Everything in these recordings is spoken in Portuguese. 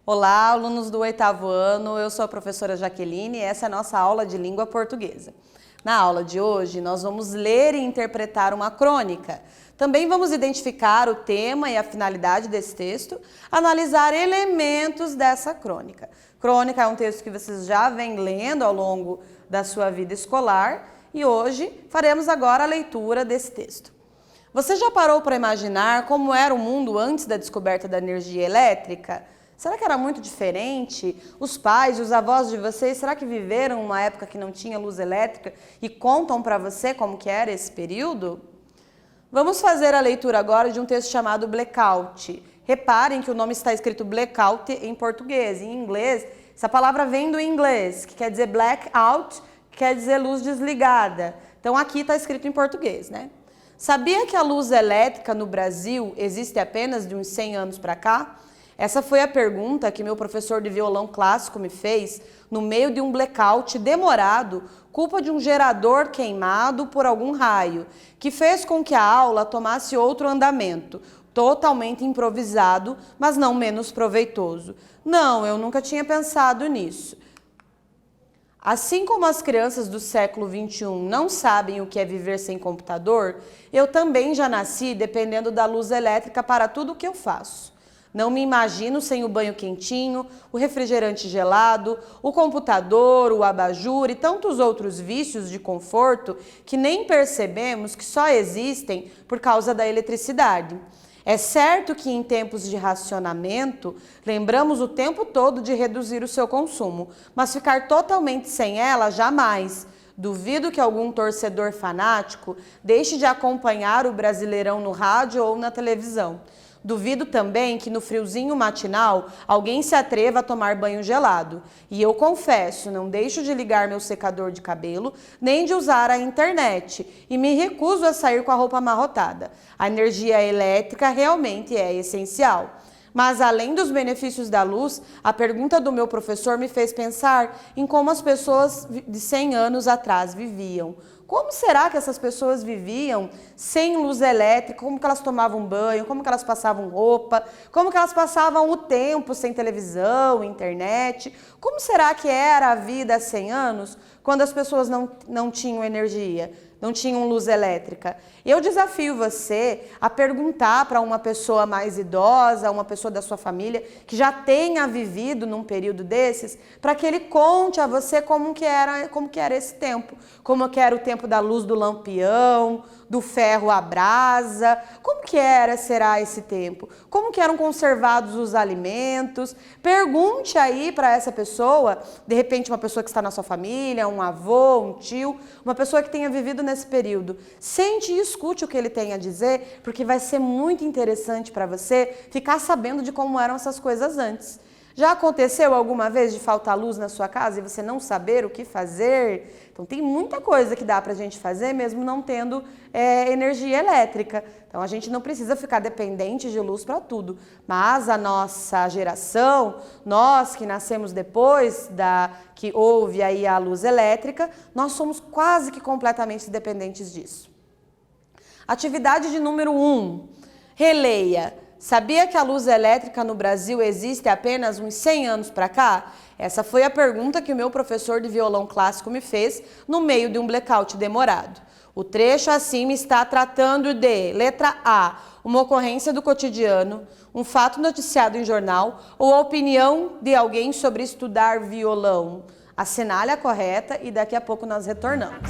Olá, alunos do 8º ano, eu sou a professora Jaqueline e essa é a nossa aula de língua portuguesa. Na aula de hoje, nós vamos ler e interpretar uma crônica. Também vamos identificar o tema e a finalidade desse texto, analisar elementos dessa crônica. Crônica é um texto que vocês já vêm lendo ao longo da sua vida escolar e hoje faremos agora a leitura desse texto. Você já parou para imaginar como era o mundo antes da descoberta da energia elétrica? Será que era muito diferente? Os pais e os avós de vocês, será que viveram uma época que não tinha luz elétrica e contam para você como que era esse período? Vamos fazer a leitura agora de um texto chamado Blackout. Reparem que o nome está escrito Blackout em português. Em inglês, essa palavra vem do inglês, que quer dizer blackout, que quer dizer luz desligada. Então aqui está escrito em português, né? Sabia que a luz elétrica no Brasil existe apenas de uns 100 anos para cá? Essa foi a pergunta que meu professor de violão clássico me fez no meio de um blackout demorado, culpa de um gerador queimado por algum raio, que fez com que a aula tomasse outro andamento, totalmente improvisado, mas não menos proveitoso. Não, eu nunca tinha pensado nisso. Assim como as crianças do século XXI não sabem o que é viver sem computador, eu também já nasci dependendo da luz elétrica para tudo o que eu faço. Não me imagino sem o banho quentinho, o refrigerante gelado, o computador, o abajur e tantos outros vícios de conforto que nem percebemos que só existem por causa da eletricidade. É certo que em tempos de racionamento, lembramos o tempo todo de reduzir o seu consumo, mas ficar totalmente sem ela, jamais. Duvido que algum torcedor fanático deixe de acompanhar o Brasileirão no rádio ou na televisão. Duvido também que no friozinho matinal alguém se atreva a tomar banho gelado. E eu confesso, não deixo de ligar meu secador de cabelo, nem de usar a internet. E me recuso a sair com a roupa amarrotada. A energia elétrica realmente é essencial. Mas além dos benefícios da luz, a pergunta do meu professor me fez pensar em como as pessoas de 100 anos atrás viviam. Como será que essas pessoas viviam sem luz elétrica? Como que elas tomavam banho? Como que elas passavam roupa? Como que elas passavam o tempo sem televisão, internet? Como será que era a vida há 100 anos quando as pessoas não tinham energia? Não tinham luz elétrica. Eu desafio você a perguntar para uma pessoa mais idosa, uma pessoa da sua família, que já tenha vivido num período desses, para que ele conte a você como que era esse tempo. Como que era o tempo da luz do lampião, do ferro à brasa. Como que será esse tempo? Como que eram conservados os alimentos? Pergunte aí para essa pessoa, de repente uma pessoa que está na sua família, um avô, um tio, uma pessoa que tenha vivido nesse período. Sente e escute o que ele tem a dizer, porque vai ser muito interessante para você ficar sabendo de como eram essas coisas antes. Já aconteceu alguma vez de faltar luz na sua casa e você não saber o que fazer? Então tem muita coisa que dá para a gente fazer mesmo não tendo energia elétrica. Então a gente não precisa ficar dependente de luz para tudo. Mas a nossa geração, nós que nascemos depois que houve aí a luz elétrica, nós somos quase que completamente dependentes disso. Atividade de número 1. Releia. Sabia que a luz elétrica no Brasil existe apenas uns 100 anos para cá? Essa foi a pergunta que o meu professor de violão clássico me fez no meio de um blackout demorado. O trecho acima está tratando de, letra A, uma ocorrência do cotidiano, um fato noticiado em jornal ou a opinião de alguém sobre estudar violão. Assinale a correta e daqui a pouco nós retornamos.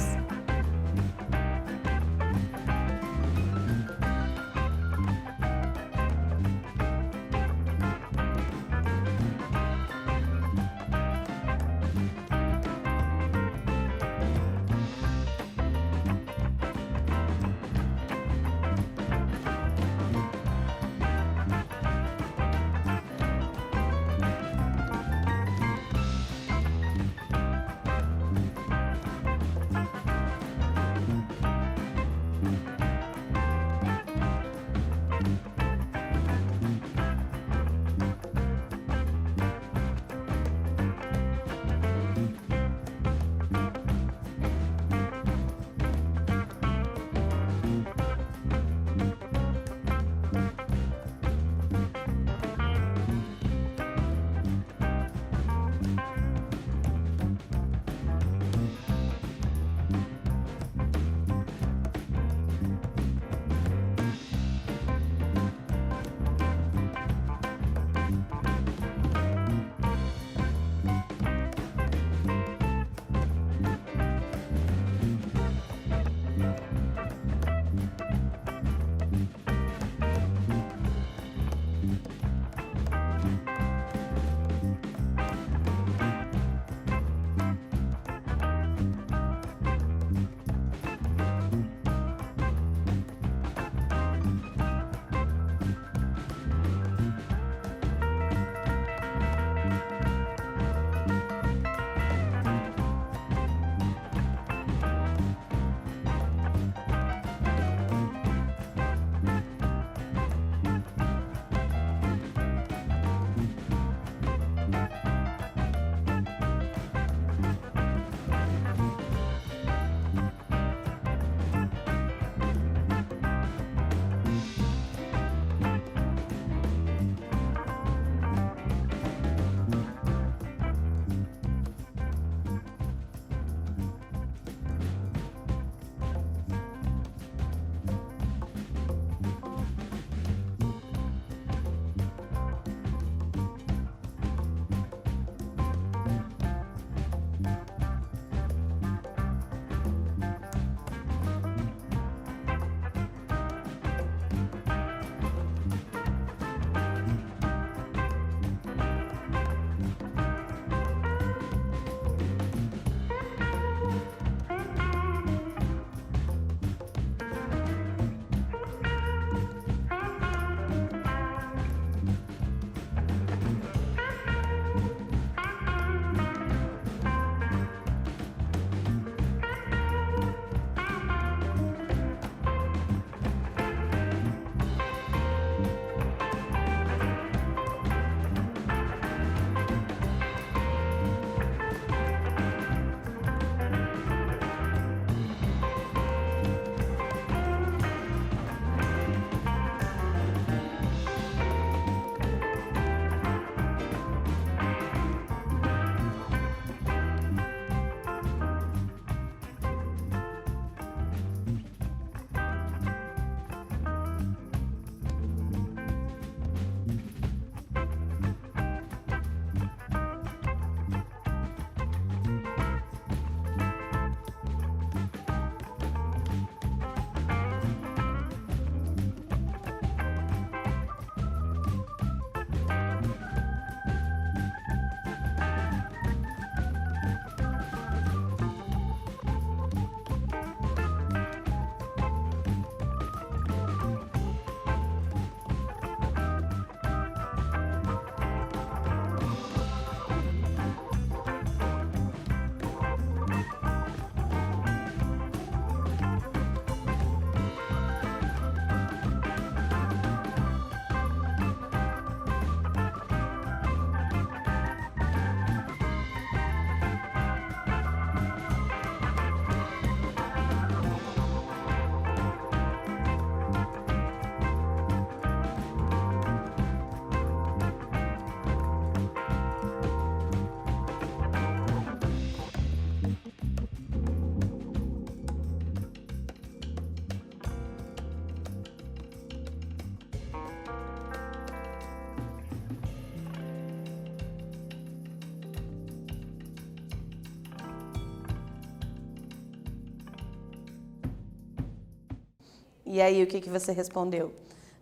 E aí, o que você respondeu?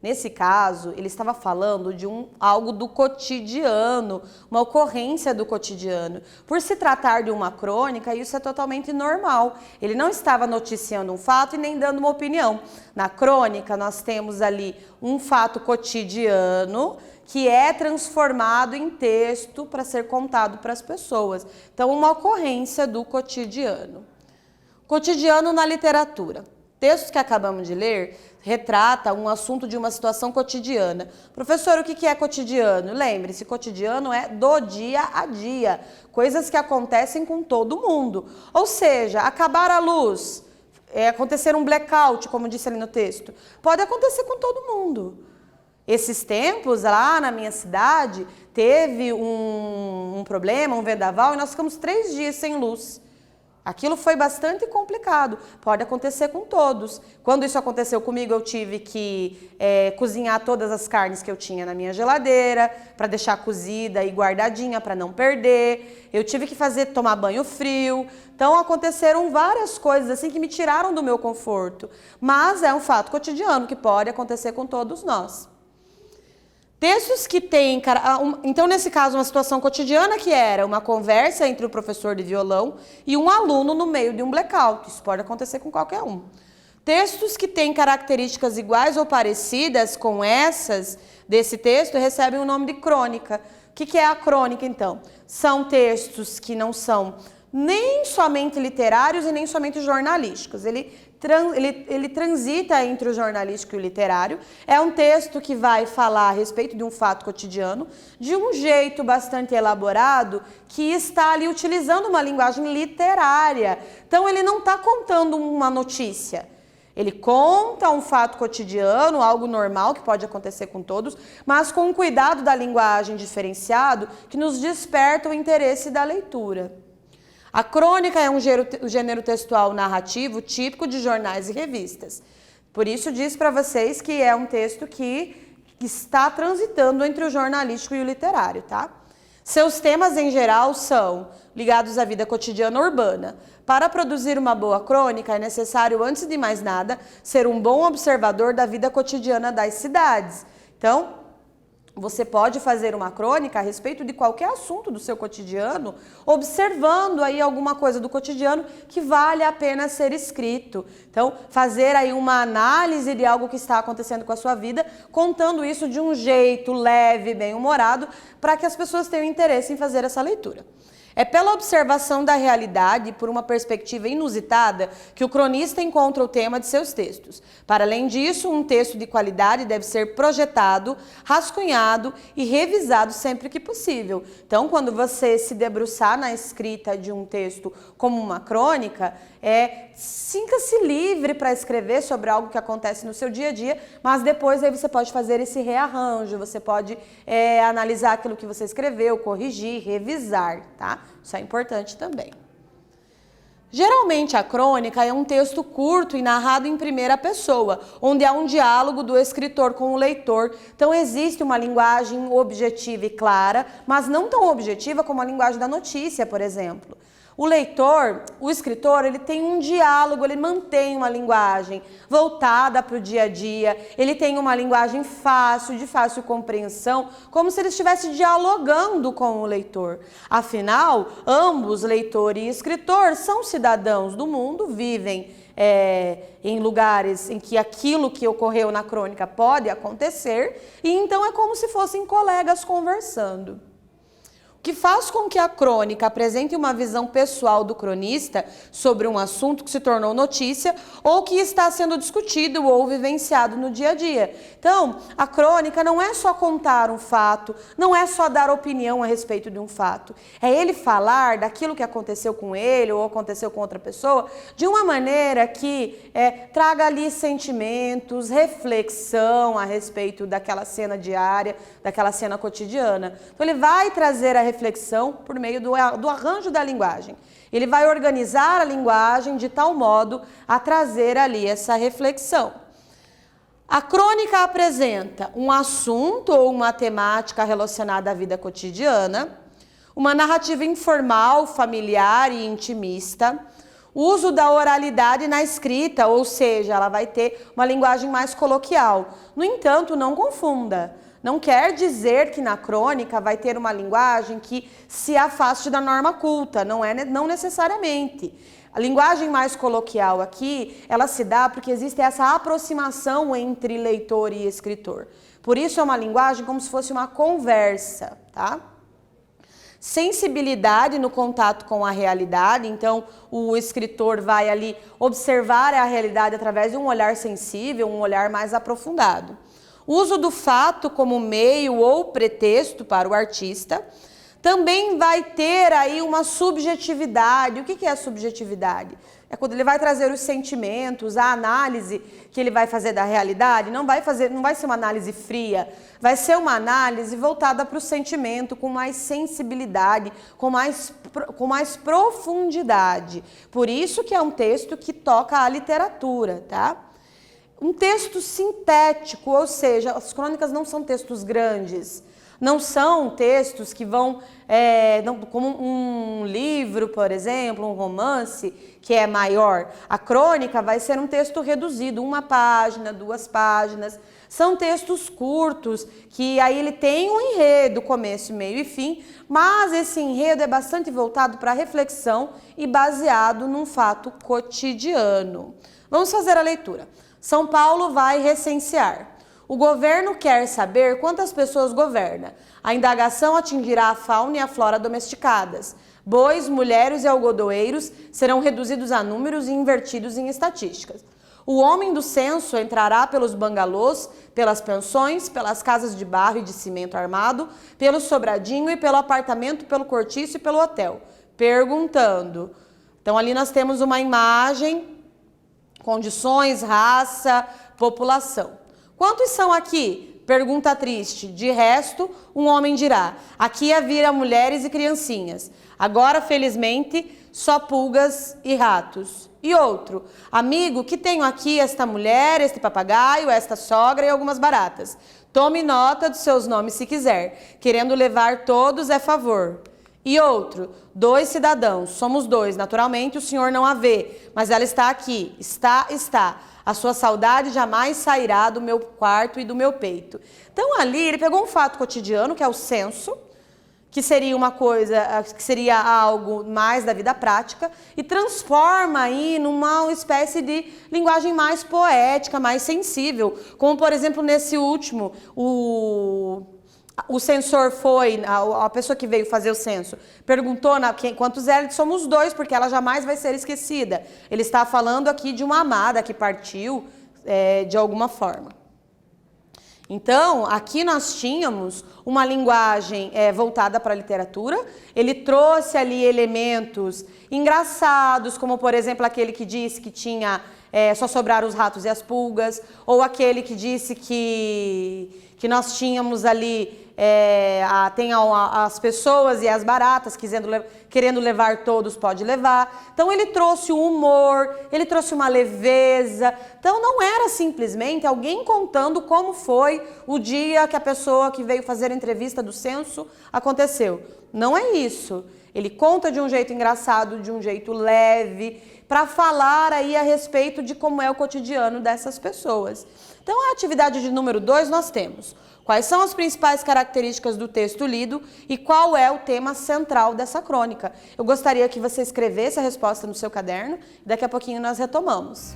Nesse caso, ele estava falando de algo do cotidiano, uma ocorrência do cotidiano. Por se tratar de uma crônica, isso é totalmente normal. Ele não estava noticiando um fato e nem dando uma opinião. Na crônica, nós temos ali um fato cotidiano que é transformado em texto para ser contado para as pessoas. Então, uma ocorrência do cotidiano. Cotidiano na literatura. Textos que acabamos de ler retrata um assunto de uma situação cotidiana. Professor, o que é cotidiano? Lembre-se, cotidiano é do dia a dia, coisas que acontecem com todo mundo. Ou seja, acabar a luz, acontecer um blackout, como disse ali no texto, pode acontecer com todo mundo. Esses tempos, lá na minha cidade, teve um problema, um vendaval, e nós ficamos 3 dias sem luz. Aquilo foi bastante complicado, pode acontecer com todos. Quando isso aconteceu comigo, eu tive que cozinhar todas as carnes que eu tinha na minha geladeira, para deixar cozida e guardadinha, para não perder. Eu tive que tomar banho frio. Então, aconteceram várias coisas assim que me tiraram do meu conforto. Mas é um fato cotidiano que pode acontecer com todos nós. Textos que têm... Então, nesse caso, uma situação cotidiana que era uma conversa entre o professor de violão e um aluno no meio de um blackout. Isso pode acontecer com qualquer um. Textos que têm características iguais ou parecidas com essas desse texto recebem o nome de crônica. O que é a crônica, então? São textos que não são nem somente literários e nem somente jornalísticos. Ele transita entre o jornalístico e o literário. É um texto que vai falar a respeito de um fato cotidiano, de um jeito bastante elaborado, que está ali utilizando uma linguagem literária. Então, ele não está contando uma notícia. Ele conta um fato cotidiano, algo normal que pode acontecer com todos, mas com um cuidado da linguagem diferenciado que nos desperta o interesse da leitura. A crônica é um gênero textual narrativo típico de jornais e revistas. Por isso, diz para vocês que é um texto que está transitando entre o jornalístico e o literário, tá? Seus temas, em geral, são ligados à vida cotidiana urbana. Para produzir uma boa crônica, é necessário, antes de mais nada, ser um bom observador da vida cotidiana das cidades. Então, você pode fazer uma crônica a respeito de qualquer assunto do seu cotidiano, observando aí alguma coisa do cotidiano que vale a pena ser escrito. Então, fazer aí uma análise de algo que está acontecendo com a sua vida, contando isso de um jeito leve, bem-humorado, para que as pessoas tenham interesse em fazer essa leitura. É pela observação da realidade, por uma perspectiva inusitada, que o cronista encontra o tema de seus textos. Para além disso, um texto de qualidade deve ser projetado, rascunhado e revisado sempre que possível. Então, quando você se debruçar na escrita de um texto como uma crônica, sinta-se livre para escrever sobre algo que acontece no seu dia a dia, mas depois aí você pode fazer esse rearranjo, você pode analisar aquilo que você escreveu, corrigir, revisar, tá? Isso é importante também. Geralmente a crônica é um texto curto e narrado em primeira pessoa, onde há um diálogo do escritor com o leitor. Então existe uma linguagem objetiva e clara, mas não tão objetiva como a linguagem da notícia, por exemplo. O leitor, o escritor, ele tem um diálogo, ele mantém uma linguagem voltada para o dia a dia, ele tem uma linguagem fácil, de fácil compreensão, como se ele estivesse dialogando com o leitor. Afinal, ambos, leitor e escritor, são cidadãos do mundo, vivem em lugares em que aquilo que ocorreu na crônica pode acontecer, e então é como se fossem colegas conversando. O que faz com que a crônica apresente uma visão pessoal do cronista sobre um assunto que se tornou notícia ou que está sendo discutido ou vivenciado no dia a dia. Então, a crônica não é só contar um fato, não é só dar opinião a respeito de um fato. É ele falar daquilo que aconteceu com ele ou aconteceu com outra pessoa de uma maneira que traga ali sentimentos, reflexão a respeito daquela cena diária, daquela cena cotidiana. Então, ele vai trazer a reflexão por meio do arranjo da linguagem. Ele vai organizar a linguagem de tal modo a trazer ali essa reflexão. A crônica apresenta um assunto ou uma temática relacionada à vida cotidiana, uma narrativa informal, familiar e intimista, Uso da oralidade na escrita, ou seja, ela vai ter uma linguagem mais coloquial. No entanto, não confunda. Não quer dizer que na crônica vai ter uma linguagem que se afaste da norma culta, não necessariamente. A linguagem mais coloquial aqui, ela se dá porque existe essa aproximação entre leitor e escritor. Por isso é uma linguagem como se fosse uma conversa, tá? Sensibilidade no contato com a realidade, então o escritor vai ali observar a realidade através de um olhar sensível, um olhar mais aprofundado. Uso do fato como meio ou pretexto para o artista. Também vai ter aí uma subjetividade. O que é a subjetividade? É quando ele vai trazer os sentimentos, a análise que ele vai fazer da realidade, não vai ser uma análise fria, vai ser uma análise voltada para o sentimento, com mais sensibilidade, com mais profundidade. Por isso que é um texto que toca a literatura, tá? Um texto sintético, ou seja, as crônicas não são textos grandes. Não são textos que vão, como um livro, por exemplo, um romance, que é maior. A crônica vai ser um texto reduzido, 1 página, 2 páginas. São textos curtos, que aí ele tem um enredo, começo, meio e fim, mas esse enredo é bastante voltado para a reflexão e baseado num fato cotidiano. Vamos fazer a leitura. São Paulo vai recensear. O governo quer saber quantas pessoas governa. A indagação atingirá a fauna e a flora domesticadas. Bois, mulheres e algodoeiros serão reduzidos a números e invertidos em estatísticas. O homem do censo entrará pelos bangalôs, pelas pensões, pelas casas de barro e de cimento armado, pelo sobradinho e pelo apartamento, pelo cortiço e pelo hotel, perguntando. Então ali nós temos uma imagem, condições, raça, população. Quantos são aqui? Pergunta triste. De resto, um homem dirá: aqui havia mulheres e criancinhas. Agora, felizmente, só pulgas e ratos. E outro: amigo, que tenho aqui esta mulher, este papagaio, esta sogra e algumas baratas. Tome nota dos seus nomes se quiser. Querendo levar todos é favor. E outro: 2 cidadãos, somos 2, naturalmente o senhor não a vê, mas ela está aqui, está. A sua saudade jamais sairá do meu quarto e do meu peito. Então ali ele pegou um fato cotidiano, que é o censo, que seria uma coisa, que seria algo mais da vida prática, e transforma aí numa espécie de linguagem mais poética, mais sensível, como por exemplo nesse último, o censor foi, a pessoa que veio fazer o censo, perguntou quantos eram, somos 2, porque ela jamais vai ser esquecida. Ele está falando aqui de uma amada que partiu de alguma forma. Então, aqui nós tínhamos uma linguagem voltada para a literatura. Ele trouxe ali elementos engraçados, como por exemplo aquele que disse que tinha só sobraram os ratos e as pulgas, ou aquele que disse que nós tínhamos ali tem as pessoas e as baratas querendo levar todos, pode levar. Então ele trouxe o humor, ele trouxe uma leveza. Então não era simplesmente alguém contando como foi o dia que a pessoa que veio fazer a entrevista do censo aconteceu. Não é isso. Ele conta de um jeito engraçado, de um jeito leve, para falar aí a respeito de como é o cotidiano dessas pessoas. Então a atividade de número 2 nós temos: quais são as principais características do texto lido e qual é o tema central dessa crônica. Eu gostaria que você escrevesse a resposta no seu caderno e daqui a pouquinho nós retomamos.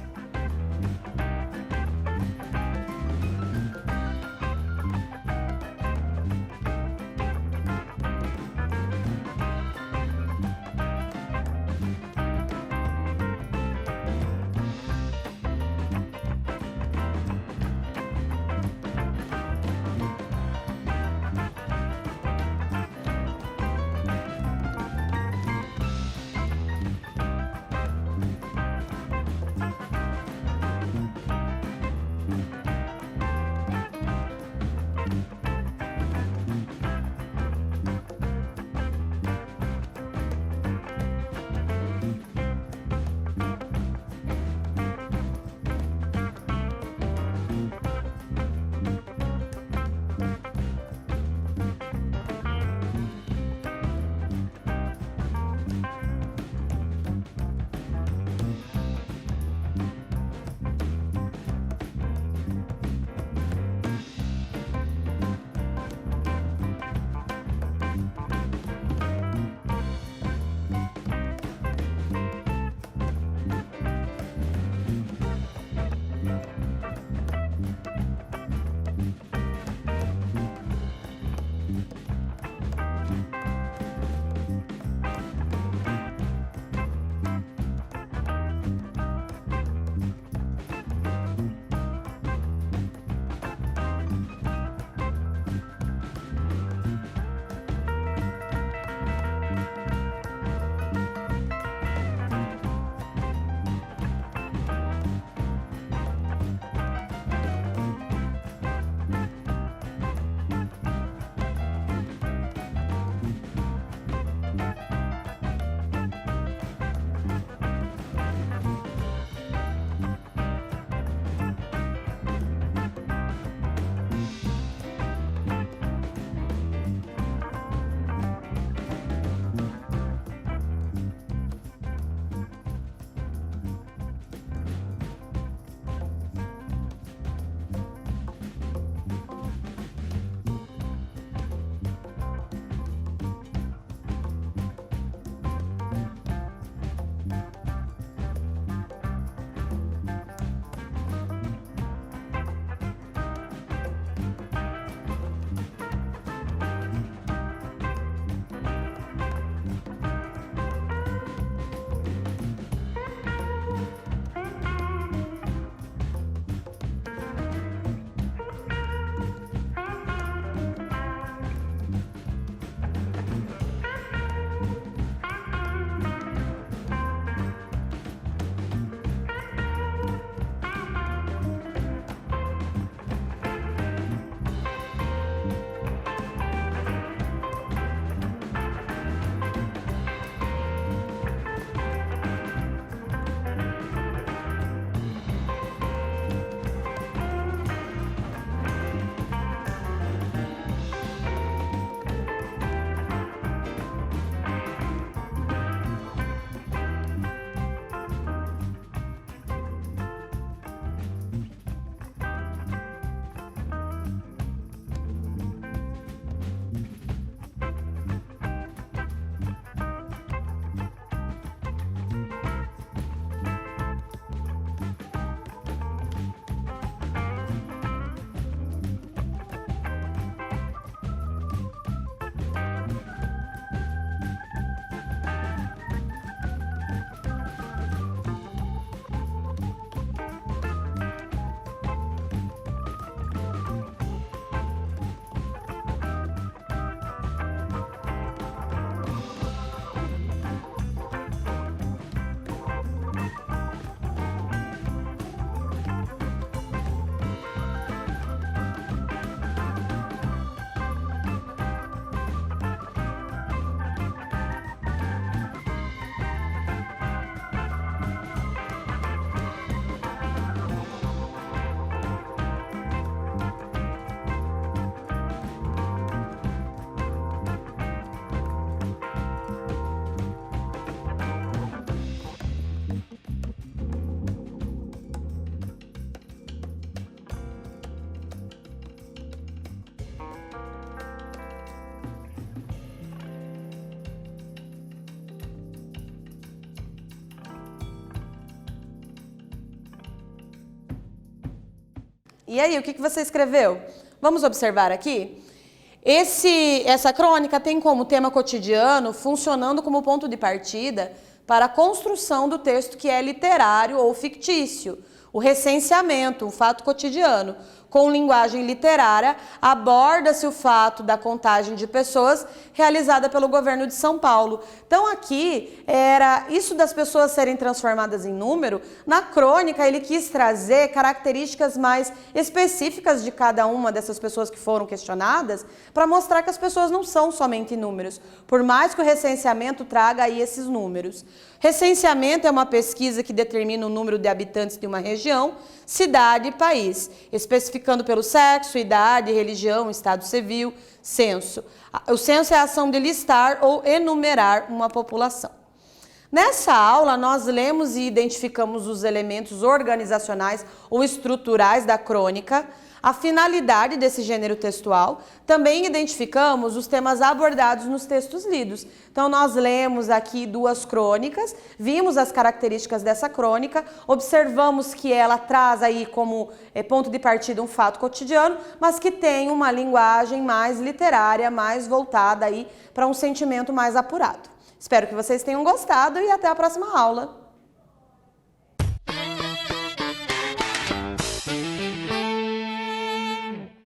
E aí, o que você escreveu? Vamos observar aqui? Essa crônica tem como tema cotidiano, funcionando como ponto de partida para a construção do texto que é literário ou fictício. O recenseamento, um fato cotidiano. Com linguagem literária, aborda-se o fato da contagem de pessoas realizada pelo governo de São Paulo. Então aqui, era isso das pessoas serem transformadas em número. Na crônica, ele quis trazer características mais específicas de cada uma dessas pessoas que foram questionadas, para mostrar que as pessoas não são somente números, por mais que o recenseamento traga aí esses números. Recenseamento é uma pesquisa que determina o número de habitantes de uma região, cidade e país, especificando pelo sexo, idade, religião, estado civil, censo. O censo é a ação de listar ou enumerar uma população. Nessa aula, nós lemos e identificamos os elementos organizacionais ou estruturais da crônica, a finalidade desse gênero textual, também identificamos os temas abordados nos textos lidos. Então, nós lemos aqui 2 crônicas, vimos as características dessa crônica, observamos que ela traz aí como ponto de partida um fato cotidiano, mas que tem uma linguagem mais literária, mais voltada aí para um sentimento mais apurado. Espero que vocês tenham gostado e até a próxima aula.